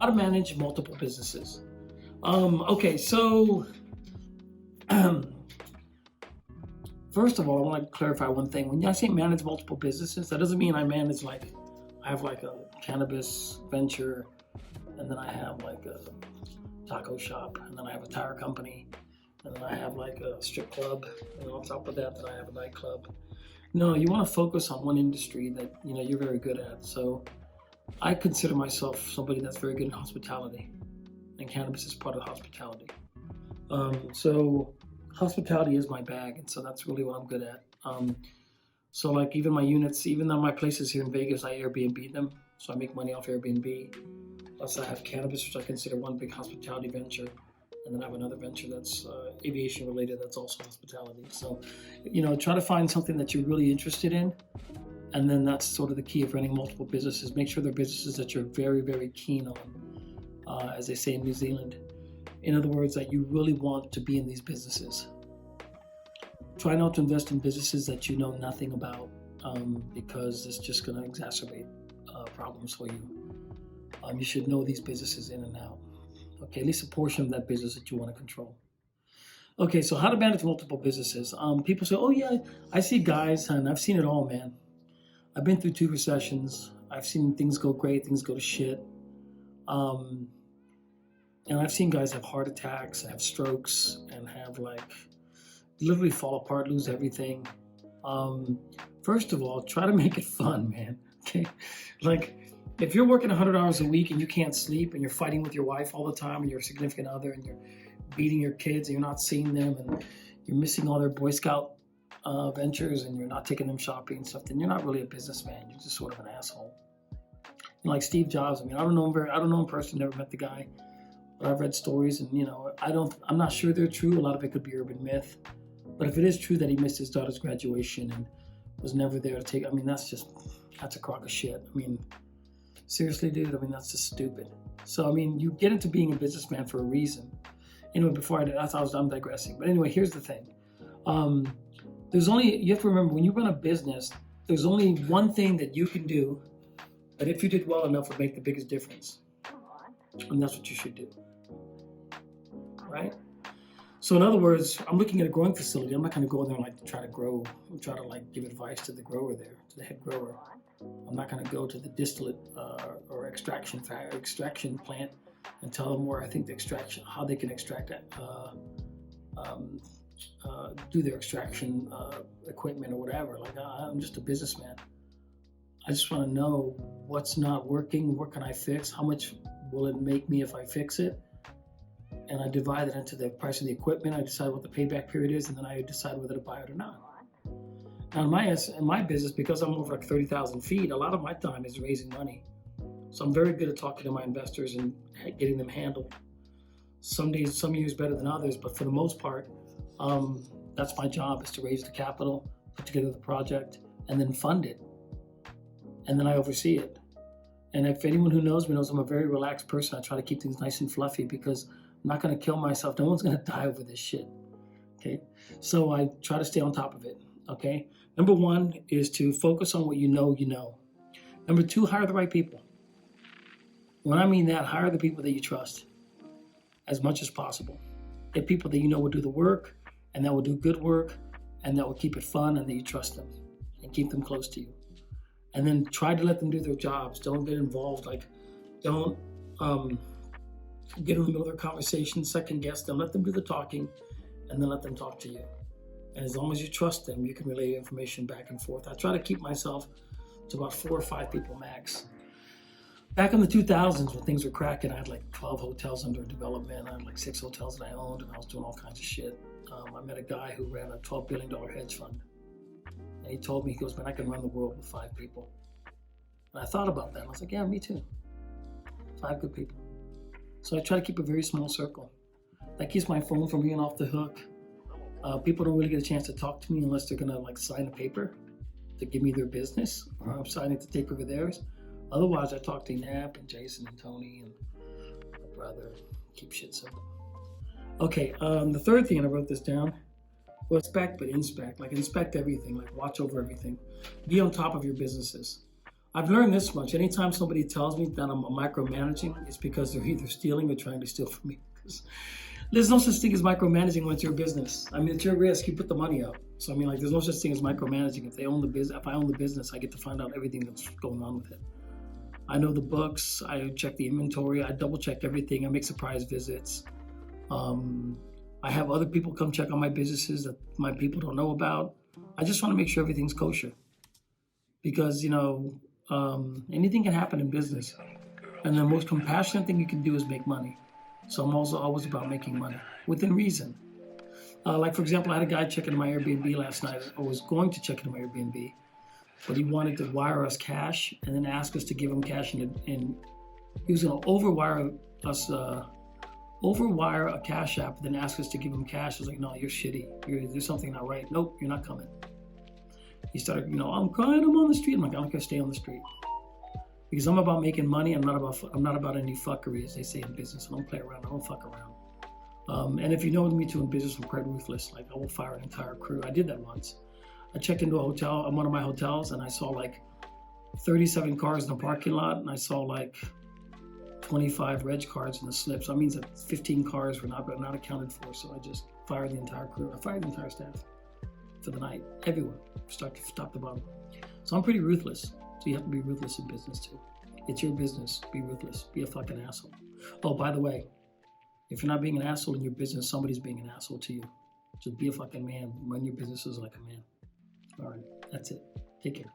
How to manage multiple businesses. Okay, so first of all, I want to clarify one thing. When I say manage multiple businesses, that doesn't mean I manage I have like a cannabis venture, and then I have like a taco shop, and then I have a tire company, and then I have like a strip club, and on top of that, then I have a nightclub. No, you want to focus on one industry that you're very good at. So I consider myself somebody that's very good in hospitality, and cannabis is part of hospitality. So hospitality is my bag, and so that's really what I'm good at. So like even my units, even though my places here in Vegas, I Airbnb them, so I make money off Airbnb. Plus I have cannabis, which I consider one big hospitality venture, and then I have another venture that's aviation related, that's also hospitality. So, try to find something that you're really interested in, and then that's sort of the key of running multiple businesses. Make sure they're businesses that you're very, very keen on, as they say in New Zealand. In other words, that you really want to be in these businesses. Try not to invest in businesses that you know nothing about, because it's just going to exacerbate problems for you. You should know these businesses in and out. Okay, at least a portion of that business that you want to control. Okay, so how to manage multiple businesses. People say, oh yeah, I see guys, and I've seen it all, man. I've been through 2 recessions. I've seen things go great, things go to shit. And I've seen guys have heart attacks, have strokes, and have literally fall apart, lose everything. First of all, try to make it fun, man. Okay, if you're working 100 hours a week and you can't sleep, and you're fighting with your wife all the time, and your significant other, and you're beating your kids, and you're not seeing them, and you're missing all their Boy Scout ventures, and you're not taking them shopping and stuff, then you're not really a businessman. You're just sort of an asshole. Like Steve Jobs. I mean, I don't know him personally, never met the guy, but I've read stories, and I'm not sure they're true. A lot of it could be urban myth, but if it is true that he missed his daughter's graduation and was never there to take, I mean, that's a crock of shit. I mean, seriously, dude, I mean, that's just stupid. So, I mean, you get into being a businessman for a reason. Anyway, before I'm digressing. But anyway, here's the thing. You have to remember, when you run a business, there's only one thing that you can do that if you did well enough would make the biggest difference. And that's what you should do. Right? So in other words, I'm looking at a growing facility. I'm not going to go in there and try to grow, try to give advice to the grower there, to the head grower. I'm not going to go to the distillate or extraction plant and tell them where I think how they can extract that, do their extraction equipment or whatever. I'm just a businessman. I just want to know what's not working, what can I fix, how much will it make me if I fix it, and I divide it into the price of the equipment. I decide what the payback period is, and then I decide whether to buy it or not. Now, in my business, because I'm over 30,000 feet, a lot of my time is raising money. So I'm very good at talking to my investors and getting them handled. Some years better than others, but for the most part, that's my job, is to raise the capital, put together the project, and then fund it. And then I oversee it. And if anyone who knows me knows I'm a very relaxed person, I try to keep things nice and fluffy because I'm not going to kill myself. No one's going to die over this shit. Okay? So I try to stay on top of it. Okay? Number 1 is to focus on what you know. Number 2, hire the right people. When I mean that, hire the people that you trust as much as possible. Get people that you know will do the work, and that will do good work, and that will keep it fun, and that you trust them and keep them close to you. And then try to let them do their jobs. Don't get involved. Don't get in the middle of their conversation, second guess them. Let them do the talking, and then let them talk to you. And as long as you trust them, you can relay information back and forth. I try to keep myself to about 4 or 5 people max. Back in the 2000s, when things were cracking, I had 12 hotels under development. I had 6 hotels that I owned, and I was doing all kinds of shit. I met a guy who ran a $12 billion hedge fund. And he told me, he goes, man, I can run the world with 5 people. And I thought about that. I was like, yeah, me too. 5 good people. So I try to keep a very small circle. That keeps my phone from being off the hook. People don't really get a chance to talk to me unless they're going to sign a paper to give me their business, or I'm signing to take over theirs. Otherwise, I talk to Nap and Jason and Tony and my brother. Keep shit simple. Okay, the third thing, and I wrote this down, well, expect but inspect. Inspect everything. Watch over everything. Be on top of your businesses. I've learned this much. Anytime somebody tells me that I'm micromanaging, it's because they're either stealing or trying to steal from me. Because there's no such thing as micromanaging when it's your business. I mean, it's your risk. You put the money up. So I mean, like, there's no such thing as micromanaging. If I own the business, I get to find out everything that's going on with it. I know the books. I check the inventory. I double check everything. I make surprise visits. I have other people come check on my businesses that my people don't know about. I just want to make sure everything's kosher because anything can happen in business, and the most compassionate thing you can do is make money. So I'm also always about making money within reason. Like, for example, I had a guy check into my Airbnb last night. I was going to check into my Airbnb, but he wanted to wire us cash and then ask us to give him cash, and he was going to overwire a cash app, then ask us to give him cash. I was like, no, you're shitty. There's something not right. Nope, you're not coming. He started, I'm crying, I'm on the street. I'm like, I don't care, stay on the street. Because I'm about making money. I'm not about any fuckery, as they say in business. I don't play around. I don't fuck around. And if you know me too in business, I'm quite ruthless. Like, I will fire an entire crew. I did that once. I checked into a hotel, one of my hotels, and I saw like 37 cars in the parking lot, and I saw like 25 reg cards in the slip. So that means that 15 cars were not accounted for. So I just fired the entire crew. I fired the entire staff for the night, everyone, start to top to bottom. So I'm pretty ruthless. So you have to be ruthless in business too. It's your business. Be ruthless. Be a fucking asshole. Oh, by the way, if you're not being an asshole in your business, somebody's being an asshole to you. Just be a fucking man. Run your businesses like a man. All right, that's it. Take care.